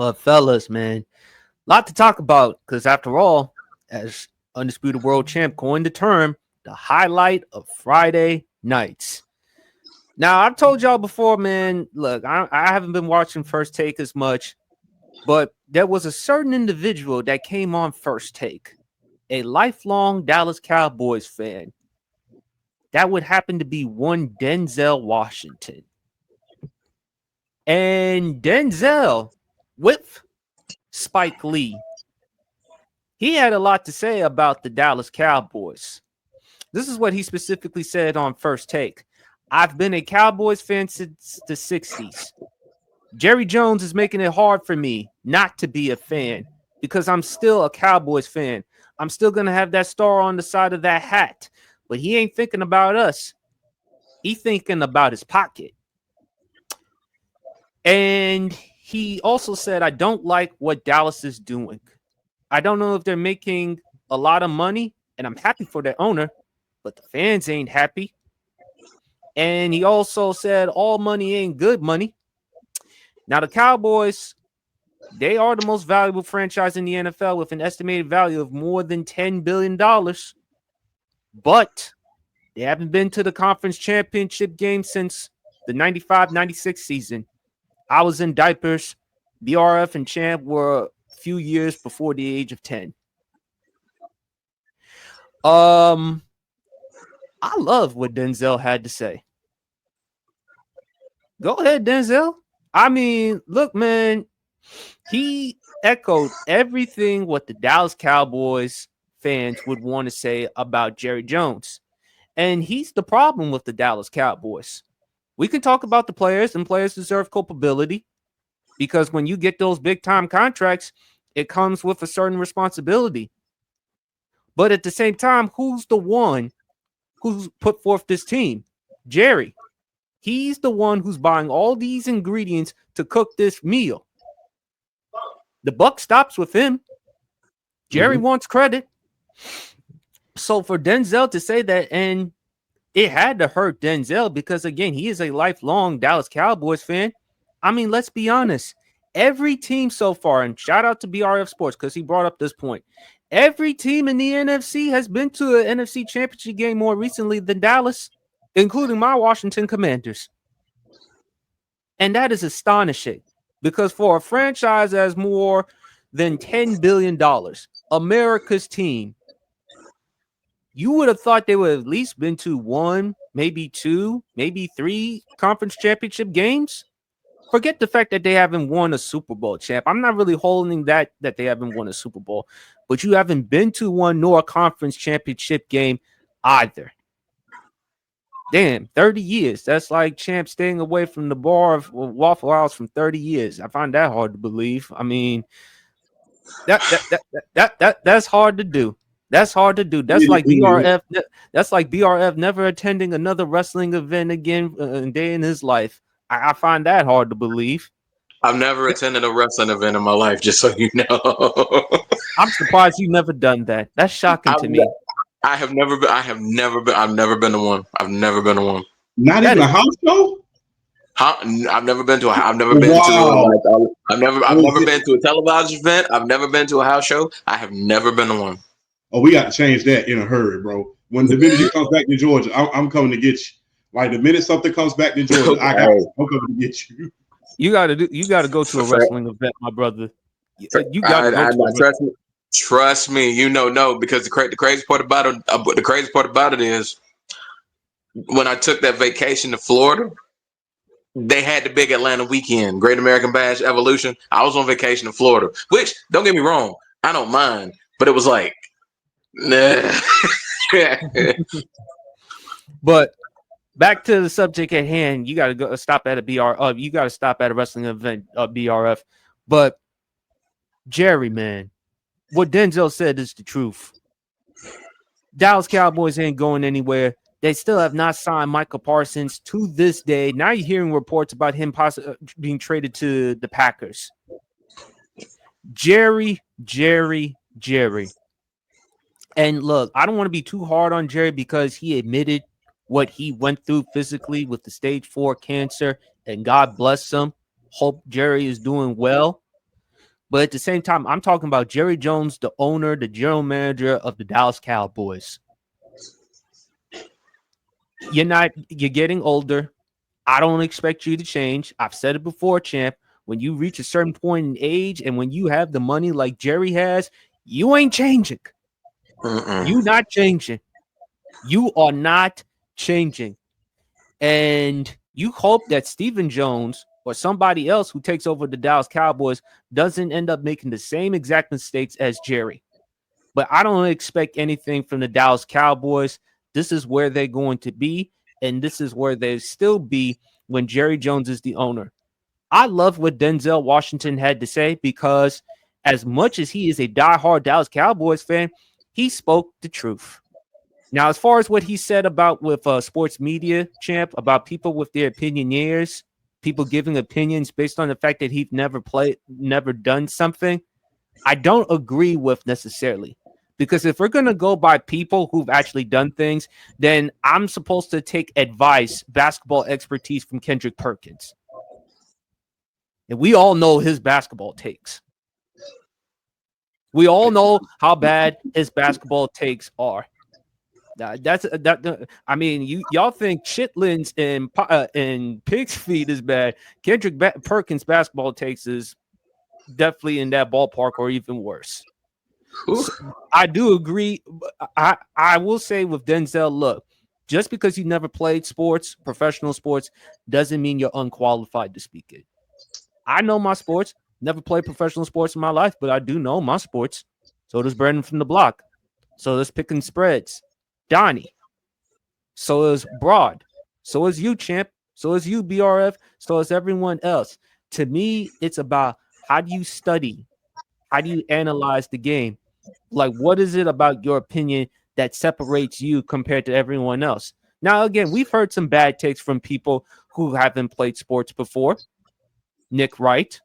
But fellas, man, a lot to talk about because after all, as undisputed world champ coined the term, the highlight of Friday nights. Now, I've told y'all before, man, look, I haven't been watching First Take as much, but there was a certain individual that came on First Take, a lifelong Dallas Cowboys fan. That would happen to be one Denzel Washington. And Denzel, with Spike Lee, he had a lot to say about the Dallas Cowboys. This is what he specifically said on First Take. I've been a Cowboys fan since the 60s. Jerry Jones is making it hard for me not to be a fan because I'm still a Cowboys fan. I'm still going to have that star on the side of that hat. But he ain't thinking about us. He's thinking about his pocket. And he also said, I don't like what Dallas is doing. I don't know if they're making a lot of money, and I'm happy for their owner, but the fans ain't happy. And he also said all money ain't good money. Now, the Cowboys, they are the most valuable franchise in the NFL with an estimated value of more than $10 billion. But they haven't been to the conference championship game since the 95-96 season. I was in diapers. BRF and Champ were a few years before the age of 10. I love what Denzel had to say. Go ahead, Denzel. I mean, look, man, he echoed everything what the Dallas Cowboys fans would want to say about Jerry Jones. And he's the problem with the Dallas Cowboys. We can talk about the players, and players deserve culpability because when you get those big-time contracts, it comes with a certain responsibility. But at the same time, who's the one who's put forth this team? Jerry. He's the one who's buying all these ingredients to cook this meal. The buck stops with him. Jerry wants credit. So for Denzel to say that, and it had to hurt Denzel because, again, he is a lifelong Dallas Cowboys fan. I mean, let's be honest. Every team so far, and shout out to BRF Sports because he brought up this point. Every team in the NFC has been to an NFC championship game more recently than Dallas, including my Washington Commanders. And that is astonishing because for a franchise that has more than $10 billion, America's team, you would have thought they would have at least been to one, maybe two, maybe three conference championship games. Forget the fact that they haven't won a Super Bowl, champ. I'm not really holding that they haven't won a Super Bowl, but you haven't been to one nor a conference championship game either. Damn, 30 years. That's like champ staying away from the bar of Waffle House from 30 years. I find that hard to believe. I mean, that's hard to do. That's hard to do. That's like BRF. That's like BRF never attending another wrestling event again a day in his life. I find that hard to believe. I've never attended a wrestling event in my life, just so you know. I'm surprised you've never done that. That's shocking to me. I've never been to one. I've never been to one. Not even a house show? I've never been to I've never been to a televised event. I've never been to a house show. I have never been to one. Oh, we got to change that in a hurry, bro. When the minute you comes back to Georgia, I'm coming to get you. Like the minute something comes back to Georgia, I'm coming to get you. You gotta go to a wrestling event, my brother. You got to trust me. You know, because the crazy part about it is when I took that vacation to Florida, they had the big Atlanta weekend, Great American Bash Evolution. I was on vacation in Florida, which don't get me wrong, I don't mind, but it was like, nah. But back to the subject at hand, you got to go stop at a you got to stop at a wrestling event, BRF. But Jerry, man, what Denzel said is the truth. Dallas Cowboys ain't going anywhere. They still have not signed Michael Parsons to this day. Now you're hearing reports about him possibly being traded to the Packers. Jerry. And look, I don't want to be too hard on Jerry because he admitted what he went through physically with the stage 4 cancer, and God bless him. Hope Jerry is doing well. But at the same time, I'm talking about Jerry Jones, the owner, the general manager of the Dallas Cowboys. You're getting older. I don't expect you to change. I've said it before, champ. When you reach a certain point in age and when you have the money like Jerry has, you ain't changing. You not changing. You are not changing. And you hope that Stephen Jones or somebody else who takes over the Dallas Cowboys doesn't end up making the same exact mistakes as Jerry. But I don't expect anything from the Dallas Cowboys. This is where they're going to be, and this is where they still be when Jerry Jones is the owner. I love what Denzel Washington had to say because as much as he is a diehard Dallas Cowboys fan, he spoke the truth. Now, as far as what he said about with sports media, champ, about people with their opinionaires, people giving opinions based on the fact that he's never done something, I don't agree with necessarily. Because if we're going to go by people who've actually done things, then I'm supposed to take advice, basketball expertise from Kendrick Perkins. And we all know his basketball takes. We all know how bad his basketball takes are. I mean, y'all think Chitlins and Pig's Feet is bad. Kendrick Perkins basketball takes is definitely in that ballpark or even worse. So I do agree. I will say with Denzel, look, just because you never played sports, professional sports, doesn't mean you're unqualified to speak it. I know my sports, never played professional sports in my life, but I do know my sports. So does Brandon from the block. So does Picking Spreads. Donnie. So is Broad. So is you, champ. So is you, BRF. So is everyone else. To me, it's about how do you study? How do you analyze the game? Like, what is it about your opinion that separates you compared to everyone else? Now, again, we've heard some bad takes from people who haven't played sports before. Nick Wright.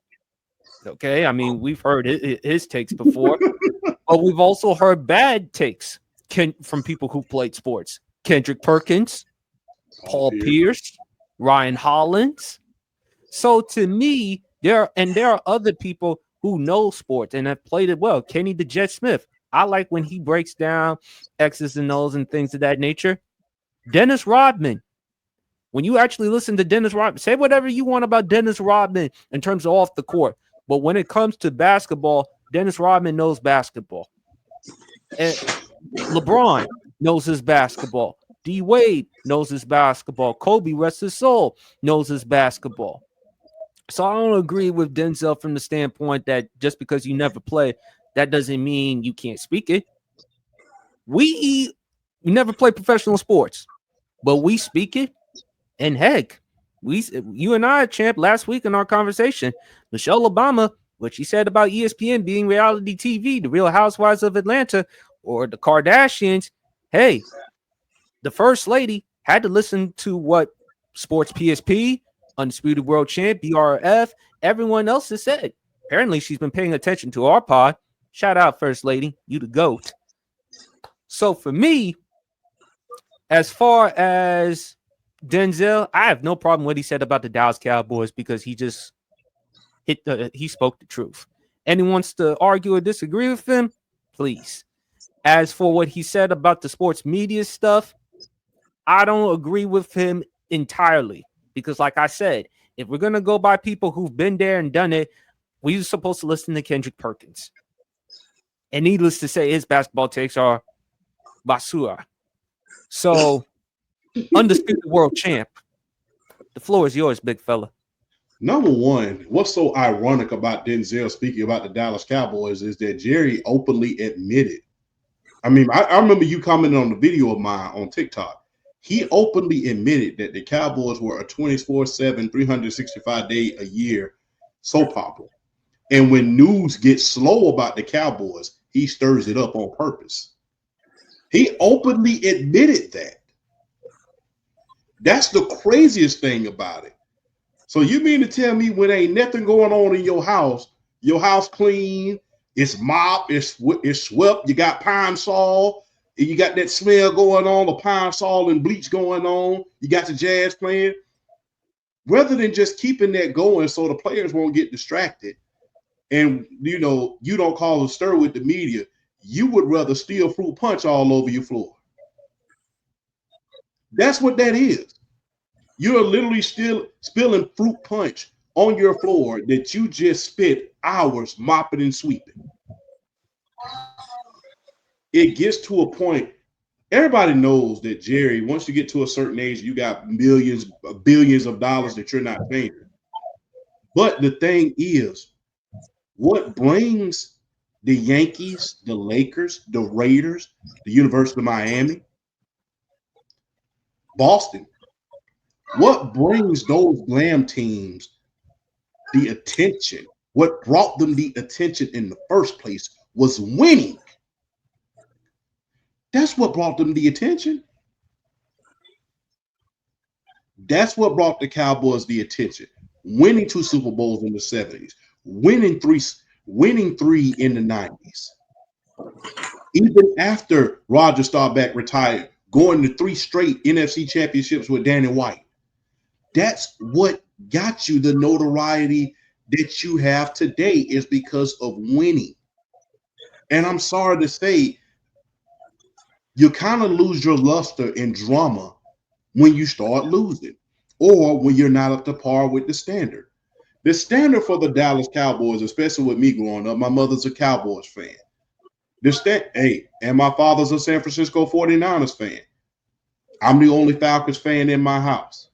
Okay, I mean, we've heard his takes before, but we've also heard bad takes from people who played sports. Kendrick Perkins, Paul Pierce, Ryan Hollins. So to me, there are other people who know sports and have played it well. Kenny the Jet Smith. I like when he breaks down X's and O's and things of that nature. Dennis Rodman. When you actually listen to Dennis Rodman, say whatever you want about Dennis Rodman in terms of off the court. But when it comes to basketball, Dennis Rodman knows basketball. And LeBron knows his basketball. D. Wade knows his basketball. Kobe, rest his soul, knows his basketball. So I don't agree with Denzel from the standpoint that just because you never play, that doesn't mean you can't speak it. We never play professional sports, but we speak it. And heck, you and I, champ, last week in our conversation, Michelle Obama, what she said about ESPN being reality TV, the Real Housewives of Atlanta, or the Kardashians. Hey, the first lady had to listen to what Sports PSP, Undisputed World Champ, BRF, everyone else has said. Apparently, she's been paying attention to our pod. Shout out, First Lady. You the GOAT. So for me, as far as Denzel, I have no problem with what he said about the Dallas Cowboys because he just he spoke the truth. Anyone wants to argue or disagree with him, please. As for what he said about the sports media stuff, I don't agree with him entirely because, like I said, if we're gonna go by people who've been there and done it, we're supposed to listen to Kendrick Perkins. And needless to say, his basketball takes are basura. So, Undisputed World Champ, the floor is yours, big fella. Number one, what's so ironic about Denzel speaking about the Dallas Cowboys is that Jerry openly admitted. I mean, I remember you commenting on the video of mine on TikTok. He openly admitted that the Cowboys were a 24/7, 365-day-a-year soap opera. And when news gets slow about the Cowboys, he stirs it up on purpose. He openly admitted that. That's the craziest thing about it. So you mean to tell me when ain't nothing going on in your house clean, it's mopped, it's swept, you got Pine Sol, and you got that smell going on, the Pine Sol and bleach going on, you got the jazz playing. Rather than just keeping that going so the players won't get distracted, and you don't cause a stir with the media, you would rather steal fruit punch all over your floor. That's what that is. You're literally still spilling fruit punch on your floor that you just spent hours mopping and sweeping. It gets to a point. Everybody knows that Jerry, once you get to a certain age, you got millions, billions of dollars that you're not paying. But the thing is, what brings the Yankees, the Lakers, the Raiders, the University of Miami, Boston, what brings those glam teams the attention? What brought them the attention in the first place was winning. That's what brought them the attention. That's what brought the Cowboys the attention. Winning 2 Super Bowls in the 70s, winning three in the 90s. Even after Roger Staubach retired, going to 3 straight NFC championships with Danny White. That's what got you the notoriety that you have today, is because of winning. And I'm sorry to say, you kind of lose your luster and drama when you start losing, or when you're not up to par with the standard. The standard for the Dallas Cowboys, especially with me growing up, my mother's a Cowboys fan. And my father's a San Francisco 49ers fan. I'm the only Falcons fan in my house.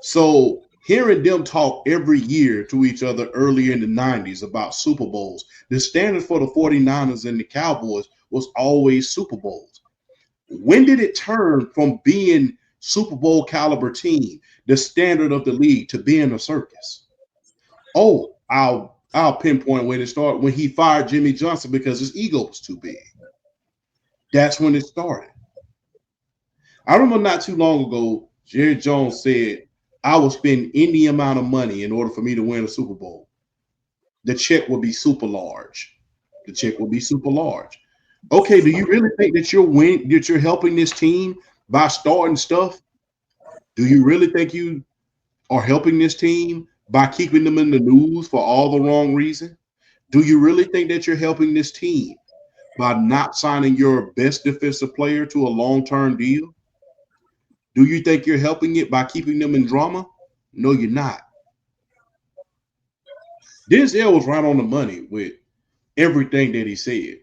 So hearing them talk every year to each other earlier in the 90s about Super Bowls, the standard for the 49ers and the Cowboys was always Super Bowls. When did it turn from being Super Bowl caliber team, the standard of the league, to being a circus? Oh, I'll pinpoint when it started, when he fired Jimmy Johnson because his ego was too big. That's when it started. I remember not too long ago, Jerry Jones said, I will spend any amount of money in order for me to win a Super Bowl. The check will be super large. The check will be super large. Okay, do you really think that you're helping this team by starting stuff? Do you really think you are helping this team by keeping them in the news for all the wrong reason? Do you really think that you're helping this team by not signing your best defensive player to a long-term deal? Do you think you're helping it by keeping them in drama? No, you're not. Denzel was right on the money with everything that he said.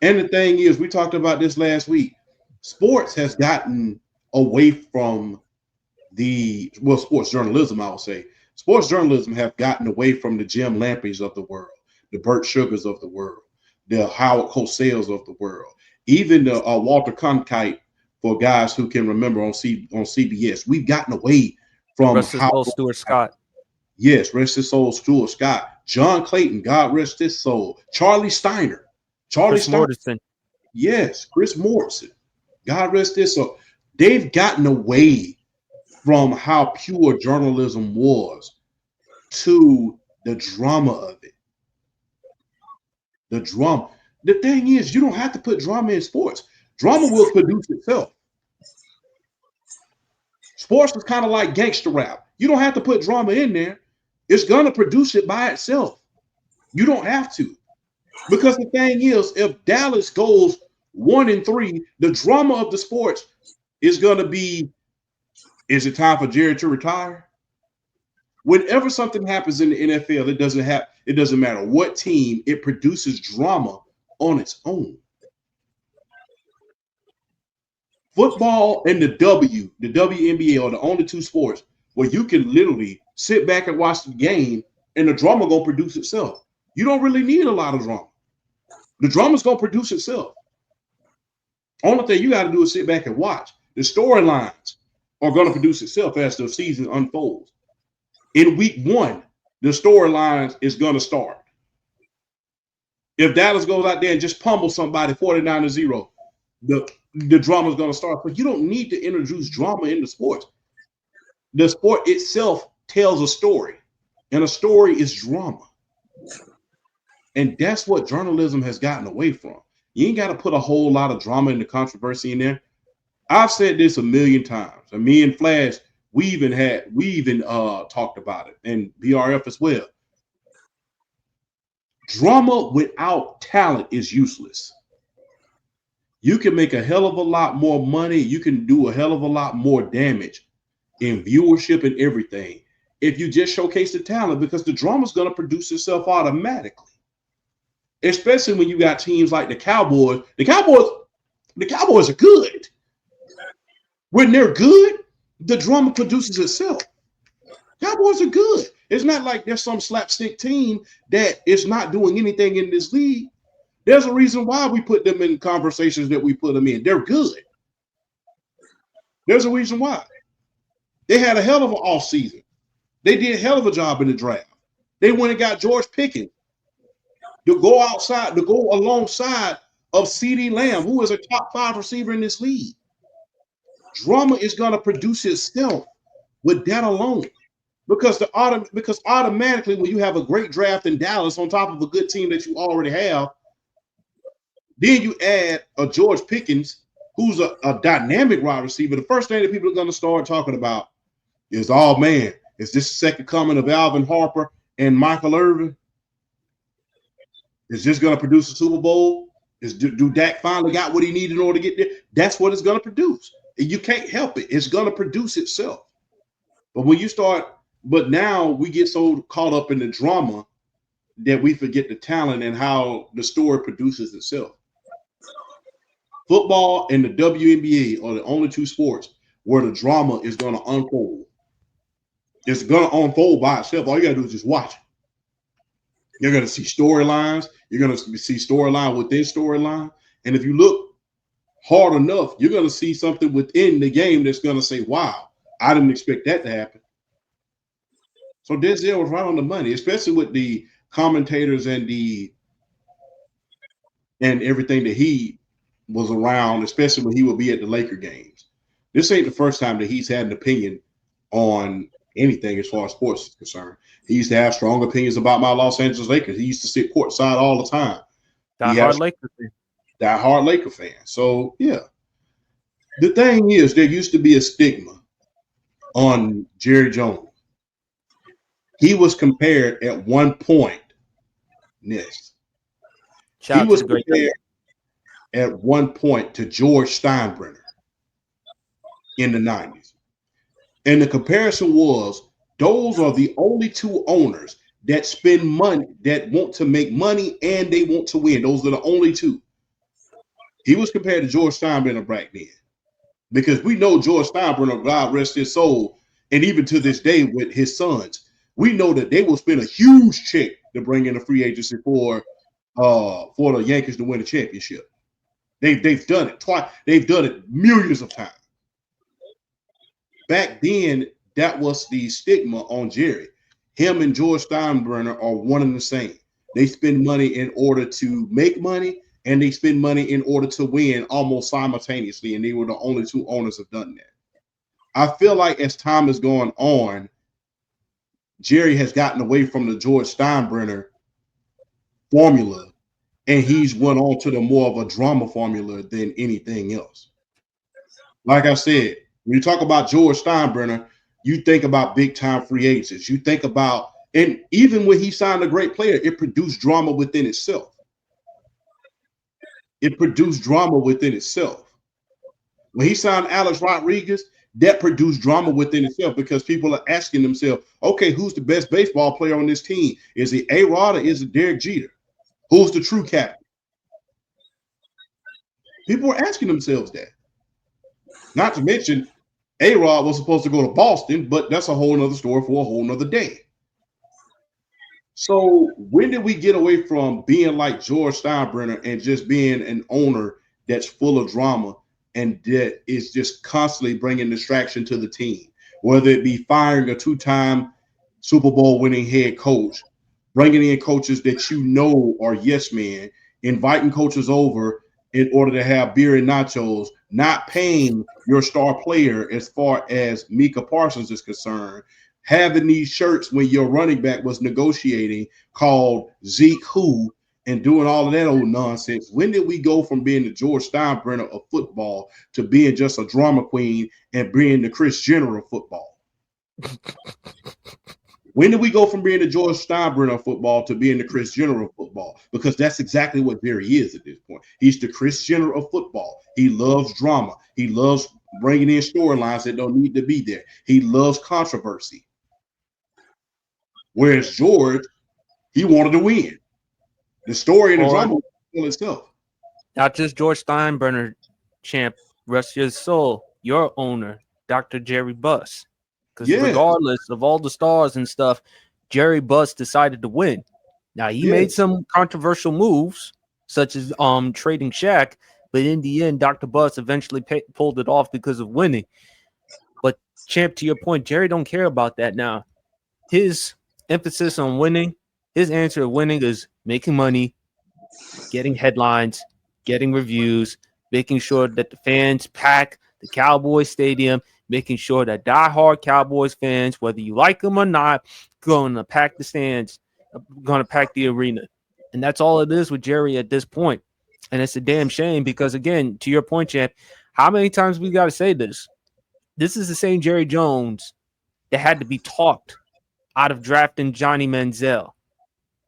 And the thing is, we talked about this last week. Sports has gotten away from sports journalism, I would say. Sports journalism have gotten away from the Jim Lampeys of the world, the Burt Sugars of the world, the Howard Cosales of the world, even the Walter Cronkite, for guys who can remember, on CBS. We've gotten away from Rest his soul, Stuart Scott. Yes, rest his soul, Stuart Scott. John Clayton, God rest his soul. Charlie Steiner. Chris Mortensen. Yes, Chris Mortensen. God rest his soul. They've gotten away from how pure journalism was to the drama of it. The drama. The thing is, you don't have to put drama in sports. Drama will produce itself. Sports is kind of like gangster rap. You don't have to put drama in there. It's going to produce it by itself. You don't have to. Because the thing is, if Dallas goes 1-3, the drama of the sports is going to be, is it time for Jerry to retire? Whenever something happens in the NFL, it doesn't matter what team, it produces drama on its own. Football and the WNBA are the only 2 sports where you can literally sit back and watch the game and the drama gonna produce itself. You don't really need a lot of drama. The drama's gonna produce itself. Only thing you got to do is sit back and watch. The storylines are gonna produce itself as the season unfolds. In week 1, the storylines is gonna start. If Dallas goes out there and just pummels somebody 49-0, the drama is going to start. But you don't need to introduce drama into sports. The sport itself tells a story, and a story is drama. And that's what journalism has gotten away from. You ain't got to put a whole lot of drama and the controversy in there. I've said this a million times, and me and Flash, we even talked about it, and BRF as well. Drama without talent is useless. You can make a hell of a lot more money. You can do a hell of a lot more damage in viewership and everything if you just showcase the talent, because the drama is going to produce itself automatically. Especially when you got teams like the Cowboys. The Cowboys are good. When they're good, the drama produces itself. Cowboys are good. It's not like there's some slapstick team that is not doing anything in this league. There's a reason why we put them in conversations that we put them in. They're good. There's a reason why. They had a hell of an off season. They did a hell of a job in the draft. They went and got George Pickens to go outside, to go alongside of CeeDee Lamb, who is a top 5 receiver in this league. Drama is going to produce itself with that alone. Because automatically when you have a great draft in Dallas on top of a good team that you already have, then you add a George Pickens, who's a dynamic wide receiver. The first thing that people are going to start talking about is, oh man, is this the second coming of Alvin Harper and Michael Irvin? Is this going to produce a Super Bowl? Do Dak finally got what he needed in order to get there? That's what it's going to produce. You can't help it. It's going to produce itself. But now we get so caught up in the drama that we forget the talent and how the story produces itself. Football and the WNBA are the only two sports where the drama is going to unfold. It's going to unfold by itself. All you got to do is just watch it. You're going to see storylines. You're going to see storyline within storyline. And if you look hard enough, you're going to see something within the game that's going to say, wow, I didn't expect that to happen. So Denzel was right on the money, especially with the commentators and everything that he was around, especially when he would be at the Laker games. This ain't the first time that he's had an opinion on anything as far as sports is concerned. He used to have strong opinions about my Los Angeles Lakers. He used to sit courtside all the time. Die-hard Laker fan. So, yeah. The thing is, there used to be a stigma on Jerry Jones. He was compared at one point, he was compared at one point to George Steinbrenner in the 90s. And the comparison was, those are the only two owners that spend money, that want to make money and they want to win. Those are the only two. He was compared to George Steinbrenner back then. Because we know George Steinbrenner, God rest his soul, and even to this day with his sons, we know that they will spend a huge check to bring in a free agency for the Yankees to win a championship. They've done it twice. They've done it millions of times. Back then, that was the stigma on Jerry. Him and George Steinbrenner are one and the same. They spend money in order to make money, and they spend money in order to win almost simultaneously, and they were the only two owners have done that. I feel like as time has gone on, Jerry has gotten away from the George Steinbrenner formula, and he's went on to the more of a drama formula than anything else. Like I said, when you talk about George Steinbrenner, you think about big-time free agents. You think about, and even when he signed a great player, it produced drama within itself. It produced drama within itself. When he signed Alex Rodriguez, that produced drama within itself because people are asking themselves, okay, who's the best baseball player on this team? Is it A-Rod or is it Derek Jeter? Who's the true captain? People are asking themselves that. Not to mention, A-Rod was supposed to go to Boston, but that's a whole nother story for a whole nother day. So when did we get away from being like George Steinbrenner and just being an owner that's full of drama and that is just constantly bringing distraction to the team, whether it be firing a 2-time Super Bowl winning head coach, bringing in coaches that you know are yes men, inviting coaches over in order to have beer and nachos, not paying your star player as far as Micah Parsons is concerned, having these shirts when your running back was negotiating called Zeke Who, and doing all of that old nonsense. When did we go from being the George Steinbrenner of football to being just a drama queen and being the Chris Jenner of football? When did we go from being the George Steinbrenner of football to being the Chris Jenner of football? Because that's exactly what Jerry is at this point. He's the Chris Jenner of football. He loves drama. He loves bringing in storylines that don't need to be there. He loves controversy. Whereas George, he wanted to win. The story and the drama will itself. Not just George Steinbrenner, champ, rest his soul, your owner, Dr. Jerry Buss. Because regardless of all the stars and stuff, Jerry Buss decided to win. Now, he made some controversial moves, such as trading Shaq, but in the end, Dr. Buss eventually pulled it off because of winning. But, champ, to your point, Jerry don't care about that now. His emphasis on winning, his answer to winning is making money, getting headlines, getting reviews, making sure that the fans pack the Cowboys stadium, making sure that diehard Cowboys fans, whether you like them or not, going to pack the stands, going to pack the arena. And that's all it is with Jerry at this point. And it's a damn shame because, again, to your point, champ, how many times we got to say this? This is the same Jerry Jones that had to be talked out of drafting Johnny Manziel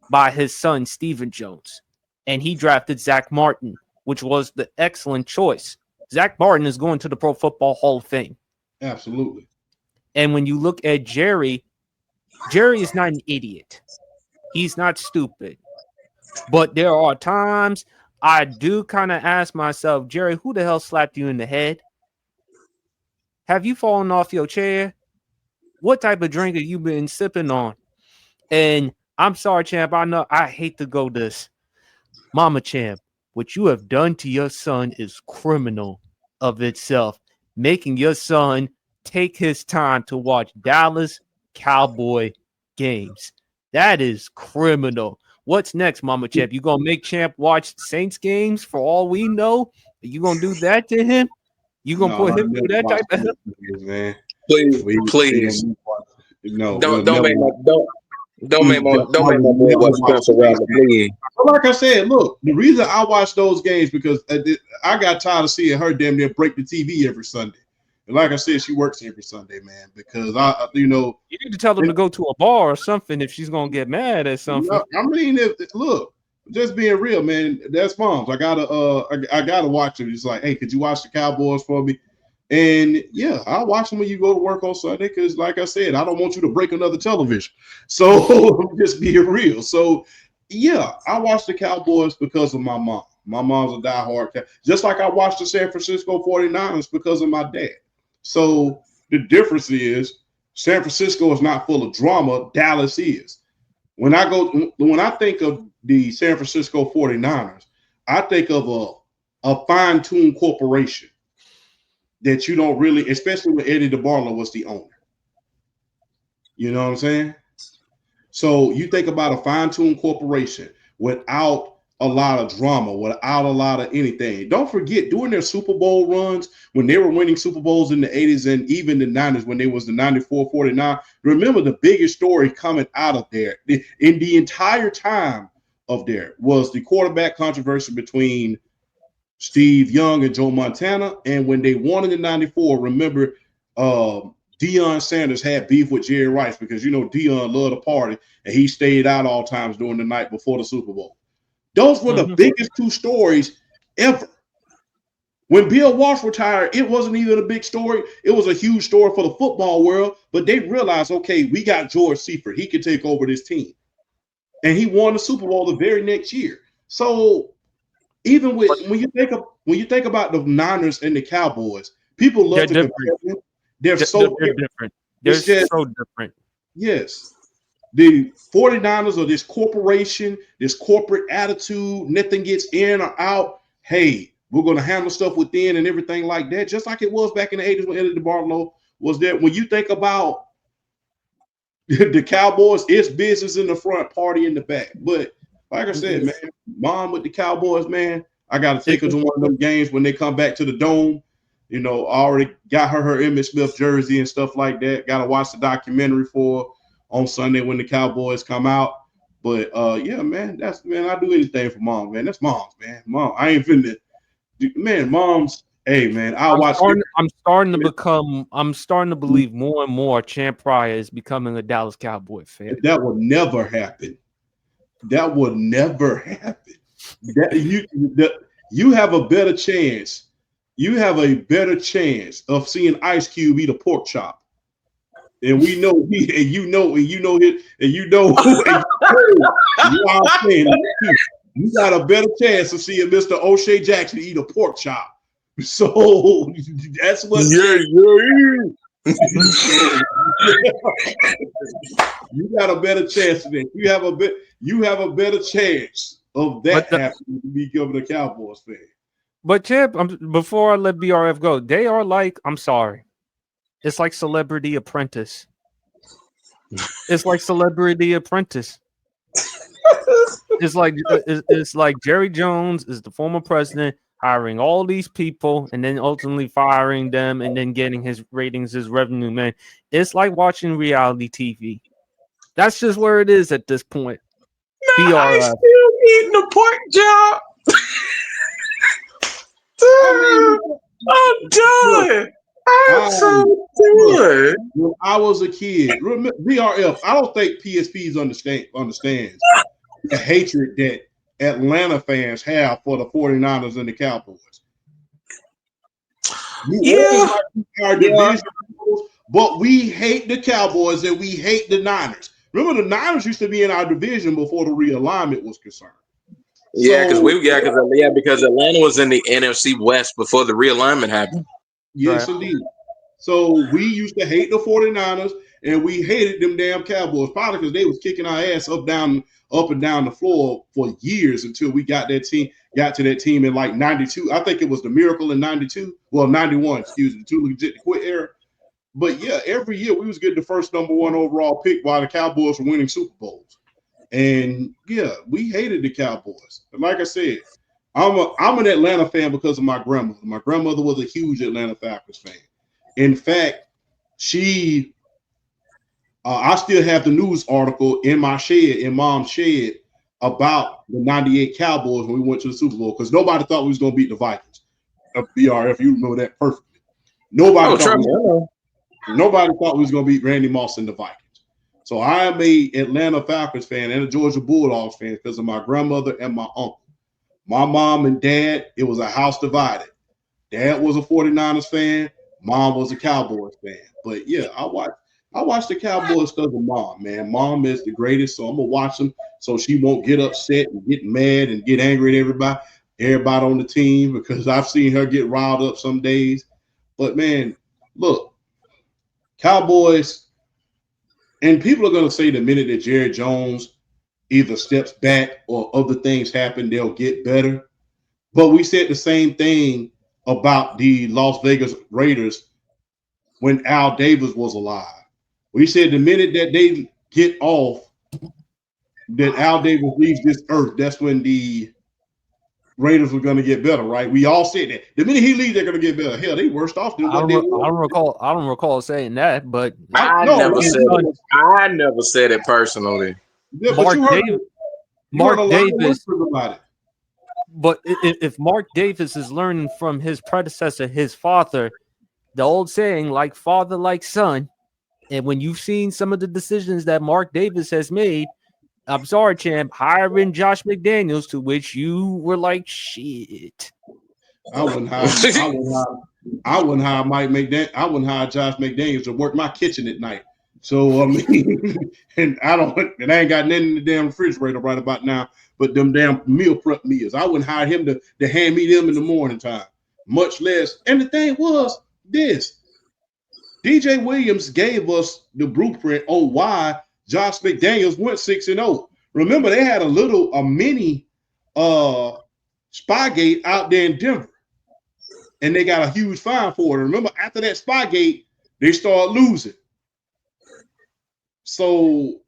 by his son, Stephen Jones. And he drafted Zach Martin, which was the excellent choice. Zach Martin is going to the Pro Football Hall of Fame. Absolutely. And when you look at Jerry, Jerry is not an idiot. He's not stupid. But there are times I do kind of ask myself, Jerry, who the hell slapped you in the head? Have you fallen off your chair? What type of drink have you been sipping on? And I'm sorry, champ. I know I hate to go this. Mama champ, what you have done to your son is criminal of itself. Making your son take his time to watch Dallas Cowboy games. That is criminal. What's next, Mama Champ? You gonna make Champ watch Saints games for all we know? You gonna do that to him? You gonna put him through that type of games, man? Please. No, don't make my boy watch Spencer Rattler, please. Like I said, look, the reason I watch those games because I got tired of seeing her damn near break the TV every Sunday. And like I said, she works every Sunday, man, because you need to tell them to go to a bar or something if she's gonna get mad at something. I mean, look, just being real, man, that's moms. I gotta watch them. It's like, hey, could you watch the Cowboys for me? And yeah, I'll watch them when you go to work on Sunday because, like I said, I don't want you to break another television. So I'm just being real. So yeah, I watch the Cowboys because of my mom. My mom's a diehard, just like I watched the San Francisco 49ers because of my dad. So the difference is San Francisco is not full of drama. Dallas is. When I think of the San Francisco 49ers, I think of a fine-tuned corporation that you don't really, especially when Eddie DeBartolo was the owner. You know what I'm saying? So you think about a fine-tuned corporation without a lot of drama, without a lot of anything. Don't forget, during their Super Bowl runs, when they were winning Super Bowls in the 80s and even the 90s, when they was the 94, 49, remember the biggest story coming out of there in the entire time of there was the quarterback controversy between Steve Young and Joe Montana. And when they won in the 94, remember Deion Sanders had beef with Jerry Rice because, Deion loved to party and he stayed out all times during the night before the Super Bowl. Those were the biggest two stories ever. When Bill Walsh retired, it wasn't even a big story. It was a huge story for the football world, but they realized, okay, we got George Seifert. He could take over this team. And he won the Super Bowl the very next year. So even when you think about the Niners and the Cowboys, people love to compare them. They're so different. They're so different. Yes. The 49ers are this corporation, this corporate attitude, nothing gets in or out. Hey, we're going to handle stuff within and everything like that, just like it was back in the 80s when Eddie DeBartolo was there. When you think about the Cowboys, it's business in the front, party in the back. But like I said, man, mom with the Cowboys, man, I got to take her to one of them games when they come back to the Dome. I already got her Emmitt Smith jersey and stuff like that. Got to watch the documentary for her on Sunday when the Cowboys come out. But yeah, man, I do anything for mom, man. That's moms, man. Mom, I ain't finna, man, moms, Hey man, I watched it. I'm starting to believe more and more Champ Pryor is becoming a Dallas Cowboy fan. That would never happen. That would never happen. You have a better chance. You have a better chance of seeing Ice Cube eat a pork chop. And we know he and you know and you know it and you know you know what I'm saying. You got a better chance of seeing Mr. O'Shea Jackson eat a pork chop. So that's what you got a better chance of that. You have a better chance of that happening to be given a Cowboys fan. But Champ, before I let BRF go, they are like, I'm sorry. It's like Celebrity Apprentice. It's like Celebrity Apprentice. It's like Jerry Jones is the former president hiring all these people and then ultimately firing them and then getting his ratings, his revenue, man. It's like watching reality TV. That's just where it is at this point. Nah, I still eating a pork chop. I'm done. I'm so done. When I was a kid, BRF, I don't think PSPs understands the hatred that Atlanta fans have for the 49ers and the Cowboys. But we hate the Cowboys and we hate the Niners. Remember, the Niners used to be in our division before the realignment was concerned. Yeah, because Atlanta was in the NFC West before the realignment happened. Yes, indeed. So we used to hate the 49ers and we hated them damn Cowboys, probably because they was kicking our ass up and down the floor for years until we got to that team in like 92. I think it was the Miracle in 92. Well, 91, excuse me, the too legit to quit era. But yeah, every year we was getting the first number 1 overall pick while the Cowboys were winning Super Bowls. And yeah, we hated the Cowboys. And like I said, I'm an Atlanta fan because of my grandmother. My grandmother was a huge Atlanta Falcons fan. In fact, I still have the news article in Mom's shed, about the 98 Cowboys when we went to the Super Bowl, because nobody thought we was going to beat the Vikings. BRF, you remember that perfectly. Nobody thought we was going to beat Randy Moss and the Vikings. So I am a Atlanta Falcons fan and a Georgia Bulldogs fan because of my grandmother and my uncle. My mom and dad, it was a house divided. Dad was a 49ers fan. Mom was a Cowboys fan. But yeah, I watch the Cowboys because of Mom, man. Mom is the greatest, so I'm going to watch them so she won't get upset and get mad and get angry at everybody on the team, because I've seen her get riled up some days. But, man, look, Cowboys, and people are going to say the minute that Jerry Jones either steps back or other things happen, they'll get better. But we said the same thing about the Las Vegas Raiders when Al Davis was alive. We said the minute that they get off, that Al Davis leaves this earth, that's when the Raiders were going to get better, right? We all said that. The minute he leaves, they're going to get better. Hell, they worse off than what they were. I don't recall saying that, but I never said it personally. Yeah, Mark Davis. But if Mark Davis is learning from his predecessor, his father, the old saying, like father, like son. And when you've seen some of the decisions that Mark Davis has made, I'm sorry, champ, hiring Josh McDaniels, to which you were like, shit. I wouldn't hire Mike McDaniel. I wouldn't hire Josh McDaniels to work my kitchen at night. So I mean, and I ain't got nothing in the damn refrigerator right about now, but them damn meal prep meals. I wouldn't hire him to hand me them in the morning time, much less. And the thing was this: DJ Williams gave us the blueprint on why Josh McDaniels went 6-0. Remember, they had a mini Spygate out there in Denver, and they got a huge fine for it. Remember, after that Spygate, they started losing. So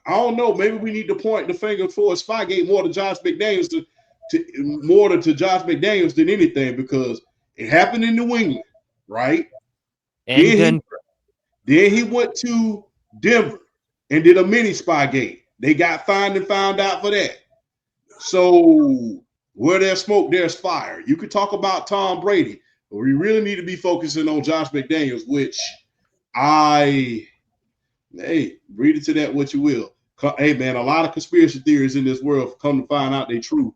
I don't know. Maybe we need to point the finger towards Spygate more to Josh McDaniels to Josh McDaniels than anything, because it happened in New England, right? And then he went to Denver and did a mini Spygate. They got fined and found out for that. So where there's smoke, there's fire. You could talk about Tom Brady. We really need to be focusing on Josh McDaniels, which hey, read it to that what you will. Hey, man, a lot of conspiracy theories in this world come to find out they true.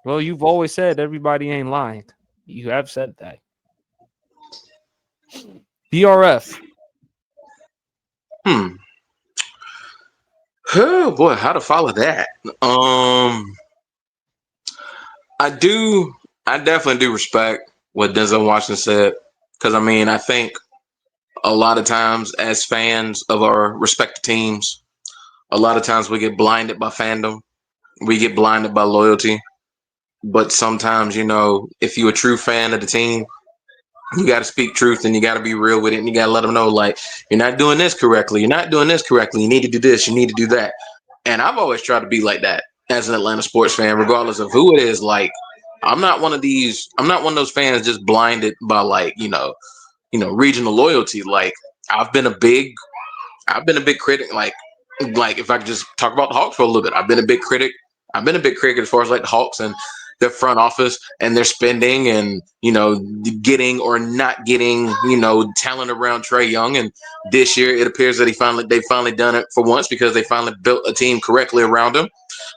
Well, you've always said everybody ain't lying. You have said that. BRF. Oh boy, how to follow that? I definitely do respect what Denzel Washington said, because I mean, I think a lot of times as fans of our respective teams, a lot of times we get blinded by fandom, we get blinded by loyalty. But sometimes, if you're a true fan of the team, you got to speak truth and you got to be real with it, and you got to let them know, like, you're not doing this correctly, you're not doing this correctly, you need to do this, you need to do that. And I've always tried to be like that as an Atlanta sports fan, regardless of who it is. Like, I'm not one of those fans just blinded by, like, regional loyalty. Like, I've been a big critic. Like if I could just talk about the Hawks for a little bit, I've been a big critic. As far as like the Hawks and their front office and their spending, and getting or not getting talent around Trae Young. And this year it appears that they finally done it for once, because they finally built a team correctly around him.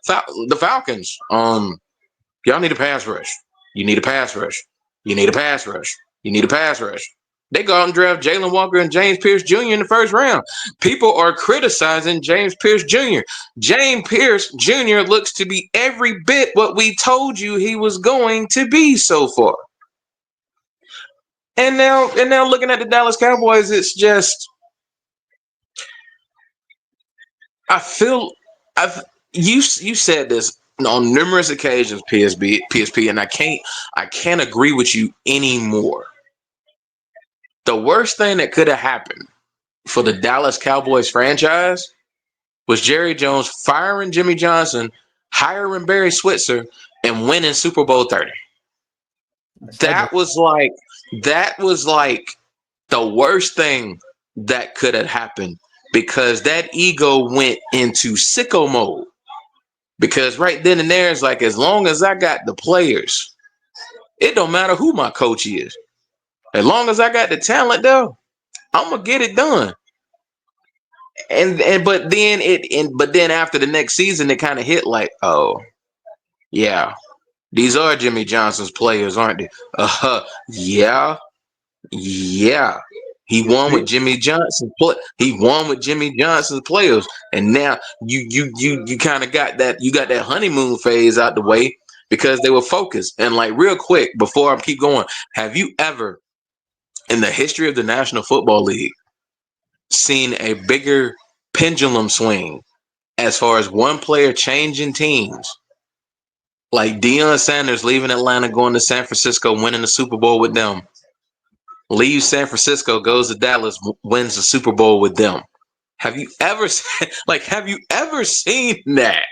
The Falcons, y'all need a pass rush. You need a pass rush. You need a pass rush. You need a pass rush. They go out and draft Jalen Walker and James Pierce Jr. in the first round. People are criticizing James Pierce Jr. James Pierce Jr. looks to be every bit what we told you he was going to be so far. And now looking at the Dallas Cowboys, it's just, you said this on numerous occasions, PSP, and I can't agree with you anymore. The worst thing that could have happened for the Dallas Cowboys franchise was Jerry Jones firing Jimmy Johnson, hiring Barry Switzer, and winning Super Bowl 30. That was like the worst thing that could have happened, because that ego went into sicko mode. Because right then and there, it's like, as long as I got the players, it don't matter who my coach is. As long as I got the talent, though, I'm gonna get it done. But then after the next season, it kind of hit like, oh yeah, these are Jimmy Johnson's players, aren't they? Yeah. He won with Jimmy Johnson. He won with Jimmy Johnson's players, and now you kind of got that. You got that honeymoon phase out the way, because they were focused. And like, real quick before I keep going, have you ever, in the history of the National Football League, seen a bigger pendulum swing as far as one player changing teams? Like Deion Sanders leaving Atlanta, going to San Francisco, winning the Super Bowl with them. Leaves San Francisco, goes to Dallas, wins the Super Bowl with them. Have you ever seen that?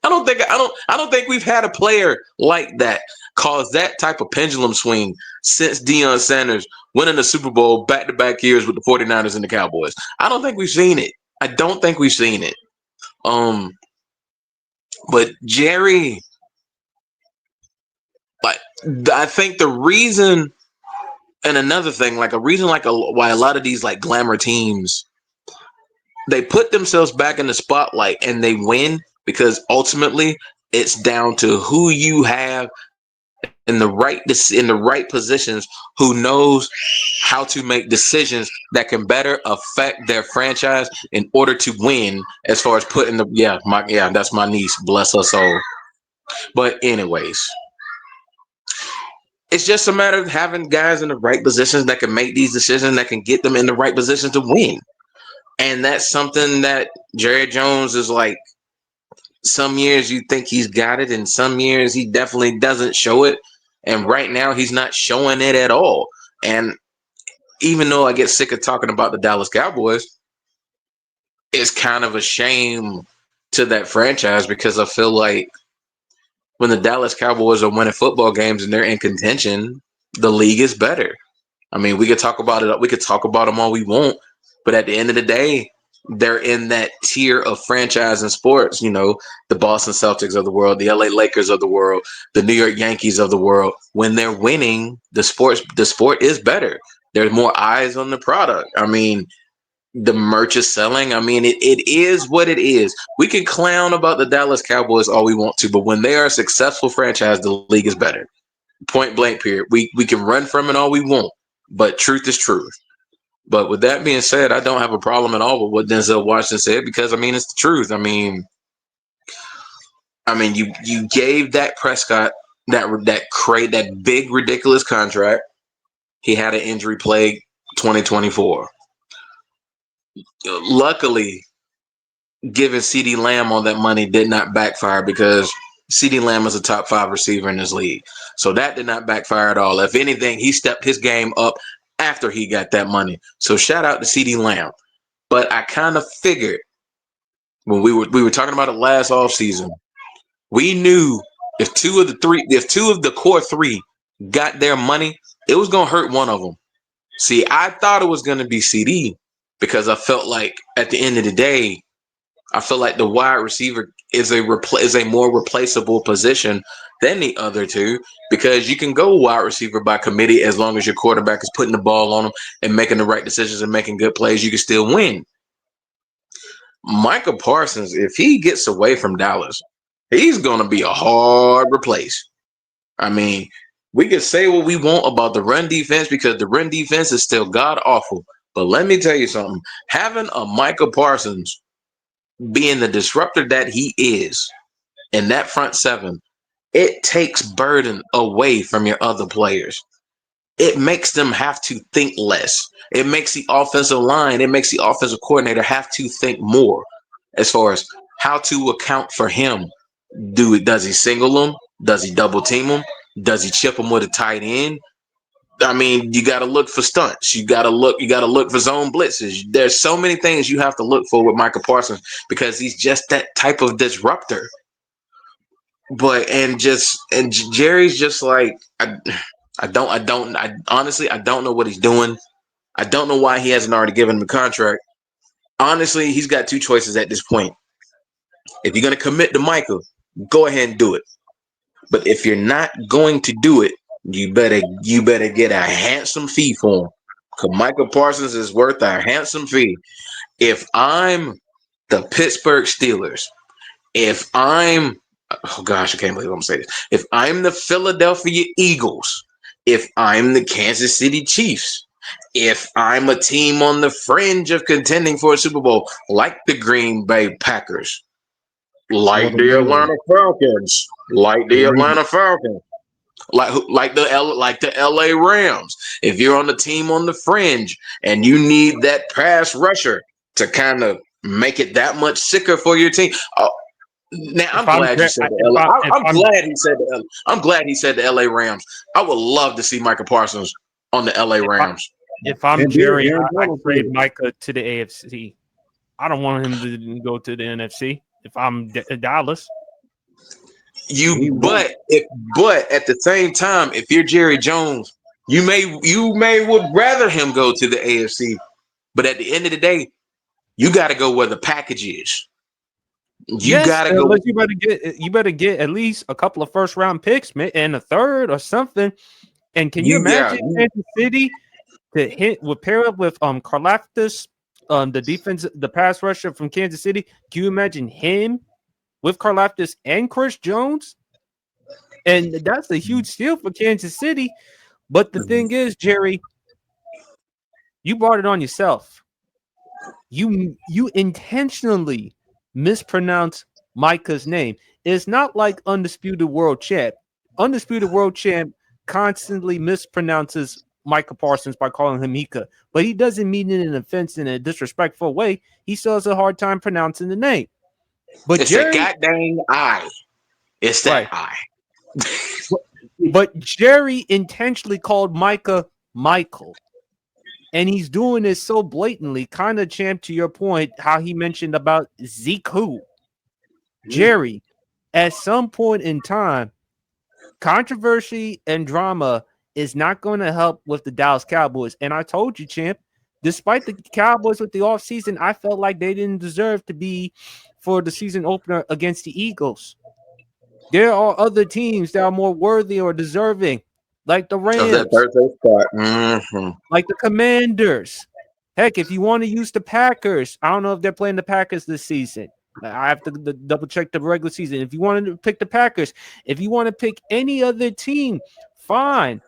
I don't think we've had a player like that cause that type of pendulum swing since Deion Sanders winning the Super Bowl back-to-back years with the 49ers and the Cowboys. I don't think we've seen it. But Jerry, like, I think the reason, and another thing, like a reason, why a lot of these like glamour teams, they put themselves back in the spotlight and they win, because ultimately it's down to who you have in the right positions, who knows how to make decisions that can better affect their franchise in order to win. As far as putting that's my niece, bless her soul. But anyways, it's just a matter of having guys in the right positions that can make these decisions, that can get them in the right position to win. And that's something that Jerry Jones is like, some years you think he's got it, and some years he definitely doesn't show it. And right now he's not showing it at all. And even though I get sick of talking about the Dallas Cowboys, it's kind of a shame to that franchise, because I feel like when the Dallas Cowboys are winning football games and they're in contention, the league is better. I mean, we could talk about it. We could talk about them all we want, but at the end of the day, they're in that tier of franchise in sports. You know, the Boston Celtics of the world, the LA Lakers of the world, the New York Yankees of the world. When they're winning, the sport is better. There's more eyes on the product. I mean, the merch is selling. I mean, it is what it is. We can clown about the Dallas Cowboys all we want to, but when they are a successful franchise, the league is better. Point blank, period. We can run from it all we want, but truth is truth. But with that being said, I don't have a problem at all with what Denzel Washington said because I mean it's the truth. You gave Dak Prescott that big ridiculous contract. He had an injury plague 2024. Luckily, giving CeeDee Lamb all that money did not backfire because CeeDee Lamb is a top 5 receiver in this league. So that did not backfire at all. If anything, he stepped his game up after he got that money. So shout out to CeeDee Lamb. But I kind of figured when we were talking about it last offseason, we knew if two of the core 3 got their money, it was gonna hurt one of them. See, I thought it was gonna be CD because I felt like at the end of the day, I feel like the wide receiver is a more replaceable position than the other two because you can go wide receiver by committee as long as your quarterback is putting the ball on them and making the right decisions and making good plays. You can still win. Michael Parsons, if he gets away from Dallas, he's going to be a hard replace. I mean, we can say what we want about the run defense because the run defense is still god awful. But let me tell you something. Having a Michael Parsons being the disruptor that he is in that front 7, it takes burden away from your other players. It makes them have to think less. It makes the offensive line, it makes the offensive coordinator have to think more as far as how to account for him. Does he single him? Does he double team him? Does he chip him with a tight end? I mean, you got to look for stunts. You got to look for zone blitzes. There's so many things you have to look for with Michael Parsons because he's just that type of disruptor. But Jerry's just like I honestly don't know what he's doing. I don't know why he hasn't already given him a contract. Honestly, he's got 2 choices at this point. If you're going to commit to Michael, go ahead and do it. But if you're not going to do it, you better get a handsome fee for him. Because Michael Parsons is worth a handsome fee. If I'm the Pittsburgh Steelers, oh gosh, I can't believe I'm saying this. If I'm the Philadelphia Eagles, if I'm the Kansas City Chiefs, if I'm a team on the fringe of contending for a Super Bowl, like the Green Bay Packers, like the Atlanta Falcons, like the LA Rams. If you're on the team on the fringe and you need that pass rusher to kind of make it that much sicker for your team. Now I'm glad you said the LA. I'm glad he said the LA Rams. I would love to see Michael Parsons on the LA Rams. If I'm Jerry, I trade Micah to the AFC. I don't want him to go to the NFC. If I'm Dallas, but at the same time, if you're Jerry Jones, you may would rather him go to the AFC. But at the end of the day, you got to go where the package is. You better get at least a couple of first round picks and a third or something. And can you imagine Kansas City would pair up with Karlaftis, the pass rusher from Kansas City? Can you imagine him with Karlaftis and Chris Jones? And that's a huge steal for Kansas City. But the thing is, Jerry, you brought it on yourself. You intentionally mispronounce Micah's name. It's not like Undisputed World Champ. Undisputed World Champ constantly mispronounces Michael Parsons by calling him Mika, but he doesn't mean it in an offense in a disrespectful way. He still has a hard time pronouncing the name. But it's a goddamn I. It's that I. But Jerry intentionally called Micah Michael. And he's doing this so blatantly, kind of, Champ, to your point, how he mentioned about Zeke who. Jerry, at some point in time, controversy and drama is not going to help with the Dallas Cowboys. And I told you, Champ, Despite the Cowboys with the offseason, I felt like they didn't deserve to be for the season opener against the Eagles. There are other teams that are more worthy or deserving, like the Of that Rams, Thursday spot. Mm-hmm. like the Commanders. Heck, if you want to use the Packers, I don't know if they're playing the Packers this season. I have to double check the regular season. If you want to pick the Packers, if you want to pick any other team, fine.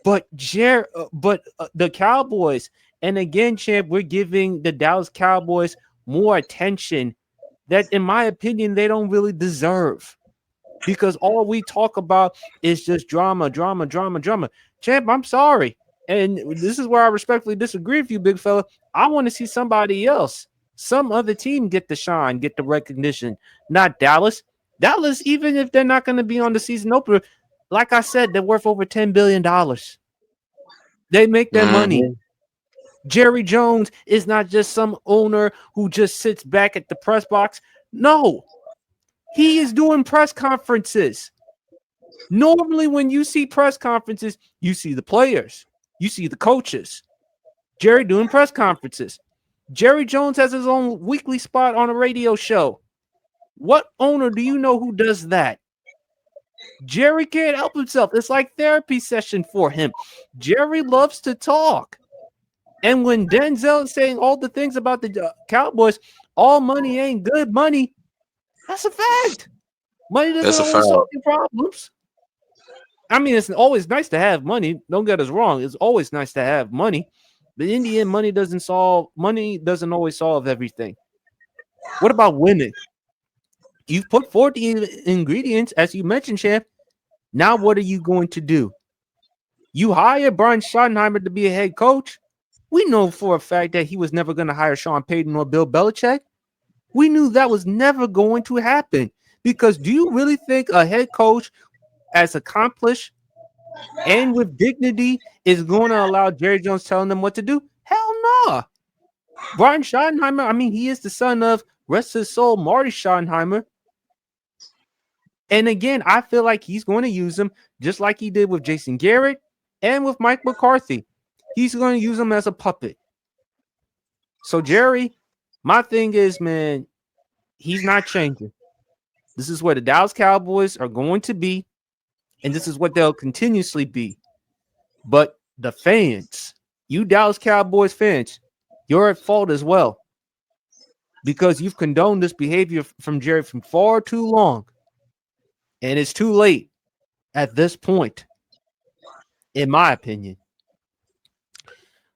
But the Cowboys, and again, champ, we're giving the Dallas Cowboys more attention that, in my opinion, they don't really deserve. Because all we talk about is just drama, drama, drama, drama. Champ, I'm sorry. And this is where I respectfully disagree with you, big fella. I want to see somebody else, some other team get the shine, get the recognition, not Dallas. Dallas, even if they're not going to be on the season opener, like I said, they're worth over $10 billion. They make their money. Mm-hmm. Jerry Jones is not just some owner who just sits back at the press box. No, he is doing press conferences. Normally, when you see press conferences, you see the players, you see the coaches. Jerry doing press conferences. Jerry Jones has his own weekly spot on a radio show. What owner do you know who does that? Jerry can't help himself. It's like therapy session for him. Jerry loves to talk. And when Denzel is saying all the things about the Cowboys, all money ain't good money. That's a fact. Money doesn't always solve your problems. I mean, it's always nice to have money. Don't get us wrong. It's always nice to have money. But in the end, money doesn't always solve everything. What about winning? You've put forth the ingredients, as you mentioned, champ. Now, what are you going to do? You hire Brian Schottenheimer to be a head coach. We know for a fact that he was never going to hire Sean Payton or Bill Belichick. We knew that was never going to happen. Because do you really think a head coach as accomplished and with dignity is going to allow Jerry Jones telling them what to do? Hell no. Brian Schottenheimer, I mean, he is the son of, rest his soul, Marty Schottenheimer. And again, I feel like he's going to use him just like he did with Jason Garrett and with Mike McCarthy. He's going to use him as a puppet. So, Jerry, my thing is, man, he's not changing. This is where the Dallas Cowboys are going to be, and this is what they'll continuously be. But the fans, you Dallas Cowboys fans, you're at fault as well because you've condoned this behavior from Jerry for far too long. And it's too late at this point, in my opinion.